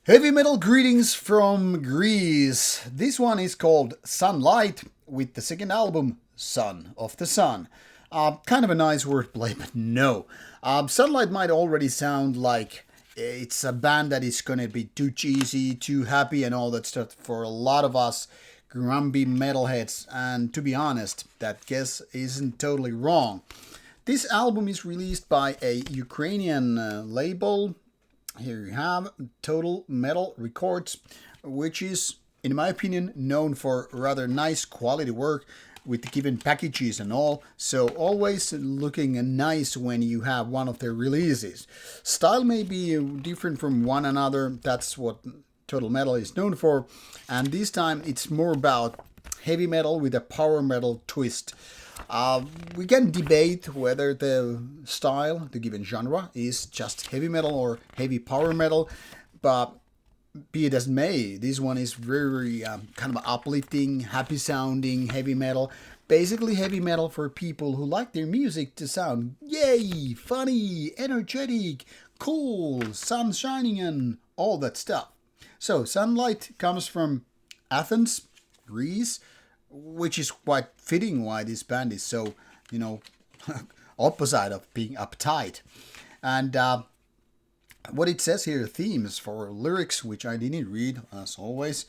Heavy metal greetings from Greece. This one is called Sunlight with the second album, Son of the Sun. Kind of a nice wordplay, but no. Sunlight might already sound like it's a band that is going to be too cheesy, too happy, and all that stuff for a lot of us grumpy metalheads. And to be honest, that guess isn't totally wrong. This album is released by a Ukrainian label. Here you have Total Metal Records, which is, in my opinion, known for rather nice quality work with the given packages and all. So always looking nice when you have one of their releases. Style may be different from one another. That's what Total Metal is known for. And this time it's more about heavy metal with a power metal twist. We can debate whether the style, the given genre, is just heavy metal or heavy power metal, but be it as may, this one is very kind of uplifting, happy sounding heavy metal. Basically heavy metal for people who like their music to sound yay, funny, energetic, cool, sun shining and all that stuff. So Sunlight comes from Athens, Greece, which is quite fitting why this band is so, opposite of being uptight. And what it says here, themes for lyrics, which I didn't read, as always,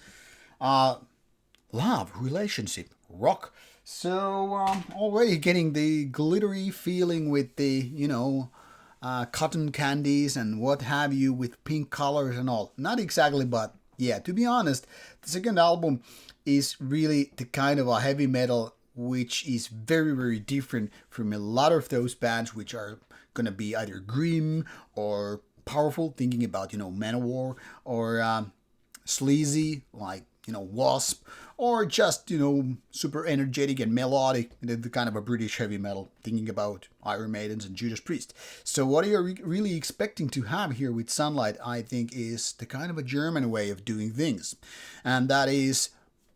love, relationship, rock. So already getting the glittery feeling with the, cotton candies and what have you with pink colors and all. Not exactly, but yeah, to be honest, the second album is really the kind of a heavy metal which is very, very different from a lot of those bands which are going to be either grim or powerful, thinking about, Manowar, or sleazy, like, Wasp, or just, super energetic and melodic, the kind of a British heavy metal, thinking about Iron Maidens and Judas Priest. So what you're really expecting to have here with Sunlight, I think, is the kind of a German way of doing things. And that is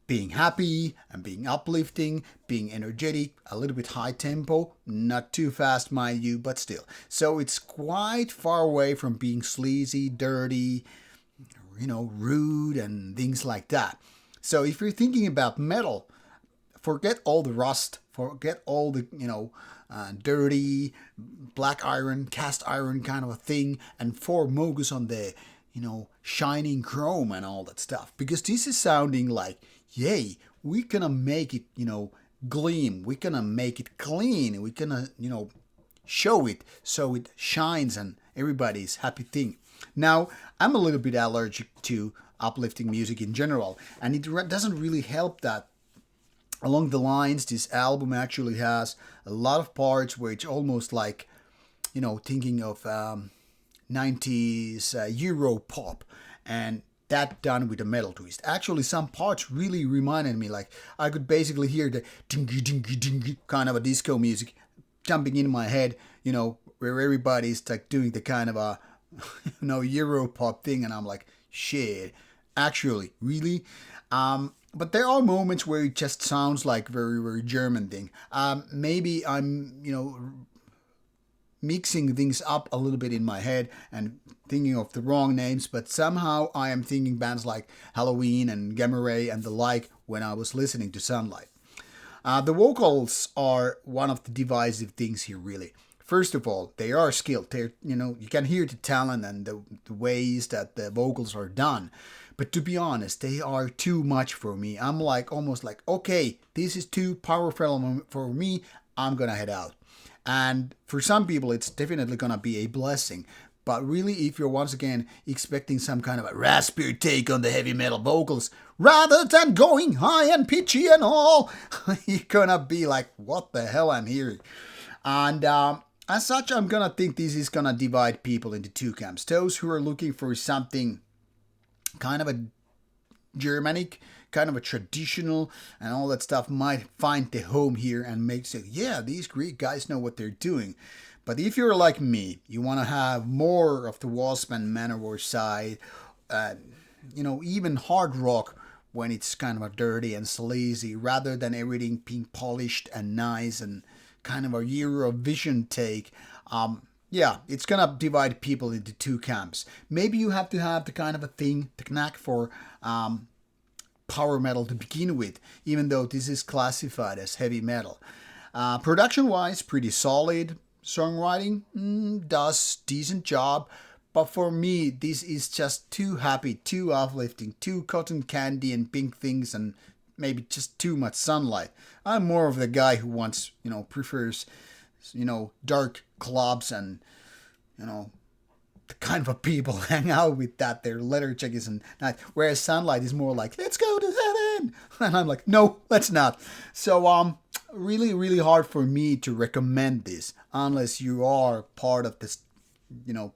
being happy and being uplifting, being energetic, a little bit high tempo, not too fast, mind you, but still. So it's quite far away from being sleazy, dirty, rude and things like that. So if you're thinking about metal, forget all the rust, forget all the, dirty black iron, cast iron kind of a thing, and focus on the, shining chrome and all that stuff. Because this is sounding like, yay, we're gonna make it, gleam. We're gonna make it clean. We're gonna, show it so it shines and everybody's happy thing. Now, I'm a little bit allergic to uplifting music in general, and it doesn't really help that along the lines this album actually has a lot of parts where it's almost like, thinking of 90s Euro pop, and that done with a metal twist. Actually, some parts really reminded me, like I could basically hear the dingy dingy dingy kind of a disco music jumping in my head, where everybody's like doing the kind of a Euro pop thing, and I'm like, shit, actually, really? But there are moments where it just sounds like very, very German thing. Maybe I'm, mixing things up a little bit in my head and thinking of the wrong names, but somehow I am thinking bands like Halloween and Gamma Ray and the like when I was listening to Sunlight. The vocals are one of the divisive things here, really. First of all, they are skilled. They're, you can hear the talent and the ways that the vocals are done. But to be honest, they are too much for me. I'm almost like, okay, this is too powerful for me. I'm gonna head out. And for some people, it's definitely gonna be a blessing. But really, if you're once again expecting some kind of a raspy take on the heavy metal vocals, rather than going high and pitchy and all, you're gonna be like, what the hell I'm hearing? And as such, I'm gonna think this is gonna divide people into two camps. Those who are looking for something kind of a Germanic, kind of a traditional and all that stuff might find the home here and make say, yeah, these Greek guys know what they're doing. But if you're like me, you want to have more of the Wasp and Manowar side, even hard rock when it's kind of a dirty and sleazy, rather than everything being polished and nice and kind of a Eurovision take. Yeah, it's gonna divide people into two camps. Maybe you have to have the kind of a thing, the knack for power metal to begin with, even though this is classified as heavy metal. Production wise, pretty solid. Songwriting does decent job. But for me, this is just too happy, too uplifting, too cotton candy and pink things, and maybe just too much sunlight. I'm more of the guy who wants, prefers, dark clubs and, you know, the kind of a people hang out with that. Their leather jackets and night. Whereas sunlight is more like, let's go to heaven. And I'm like, no, let's not. So, really, really hard for me to recommend this unless you are part of this,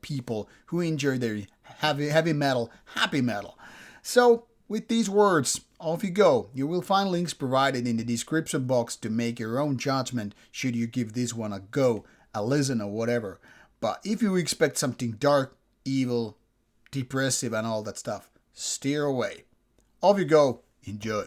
people who enjoy their heavy metal, happy metal. So, with these words, off you go. You will find links provided in the description box to make your own judgment should you give this one a go, a listen, or whatever. But if you expect something dark, evil, depressive, and all that stuff, steer away. Off you go. Enjoy.